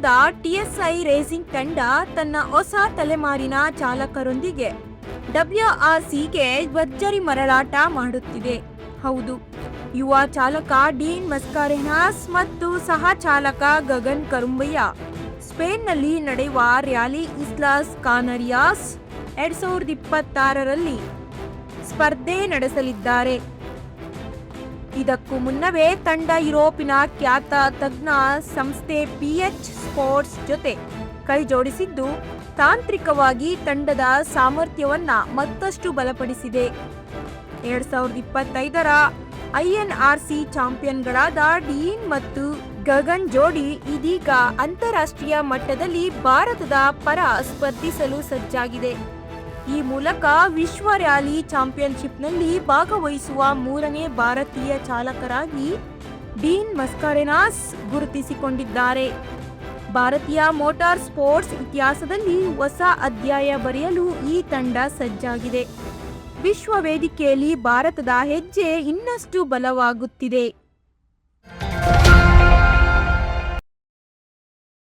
ತಂಡದ TSI racing ತಂಡ ತನ್ನ ಹೊಸ ತಲೆಮಾರಿನ ಚಾಲಕರೊಂದಿಗೆ WRCಗೆ ಭರ್ಜರಿ ಮರಳಾಟ ಮಾಡುತ್ತಿದೆ. ಹೌದು, ಯುವ ಚಾಲಕ ಡೀನ್ ಮಸ್ಕಾರೆನಾಸ್ ಮತ್ತು ಸಹ ಚಾಲಕ ಗಗನ್ ಕರುಂಬಯ್ಯ ಸ್ಪೇನ್ನಲ್ಲಿ ನಡೆಯುವ ರ್ಯಾಲಿ ಇಸ್ಲಾಸ್ ಕಾನರಿಯಾಸ್ 2026ರಲ್ಲಿ ಸ್ಪರ್ಧೆ ನಡೆಸಲಿದ್ದಾರೆ. ಇದಕ್ಕೂ ಮುನ್ನವೇ ತಂಡ ಯುರೋಪಿನ ಖ್ಯಾತ ತಜ್ಞ ಸಂಸ್ಥೆ PH ಸ್ಪೋರ್ಟ್ಸ್ ಜೊತೆ ಕೈಜೋಡಿಸಿದ್ದು ತಾಂತ್ರಿಕವಾಗಿ ತಂಡದ ಸಾಮರ್ಥ್ಯವನ್ನ ಮತ್ತಷ್ಟು ಬಲಪಡಿಸಿದೆ. 2025ರ INRC ಚಾಂಪಿಯನ್ಗಳಾದ ಡೀನ್ ಮತ್ತು ಗಗನ್ ಜೋಡಿ ಇದೀಗ ಅಂತಾರಾಷ್ಟ್ರೀಯ ಮಟ್ಟದಲ್ಲಿ ಭಾರತದ ಪರ ಸ್ಪರ್ಧಿಸಲು ಸಜ್ಜಾಗಿದೆ. ಈ ಮೂಲಕ ವಿಶ್ವ ರ್ಯಾಲಿ ಚಾಂಪಿಯನ್ಶಿಪ್ನಲ್ಲಿ ಭಾಗವಹಿಸುವ 3ನೇ ಭಾರತೀಯ ಚಾಲಕರಾಗಿ ಡೀನ್ ಮಸ್ಕಾರೆನಾಸ್ ಗುರುತಿಸಿಕೊಂಡಿದ್ದಾರೆ. ಭಾರತೀಯ ಮೋಟಾರ್ ಸ್ಪೋರ್ಟ್ಸ್ ಇತಿಹಾಸದಲ್ಲಿ ಹೊಸ ಅಧ್ಯಾಯ ಬರೆಯಲು ಈ ತಂಡ ಸಜ್ಜಾಗಿದೆ. ವಿಶ್ವ ವೇದಿಕೆಯಲ್ಲಿ ಭಾರತದ ಹೆಜ್ಜೆ ಇನ್ನಷ್ಟು ಬಲವಾಗುತ್ತಿದೆ.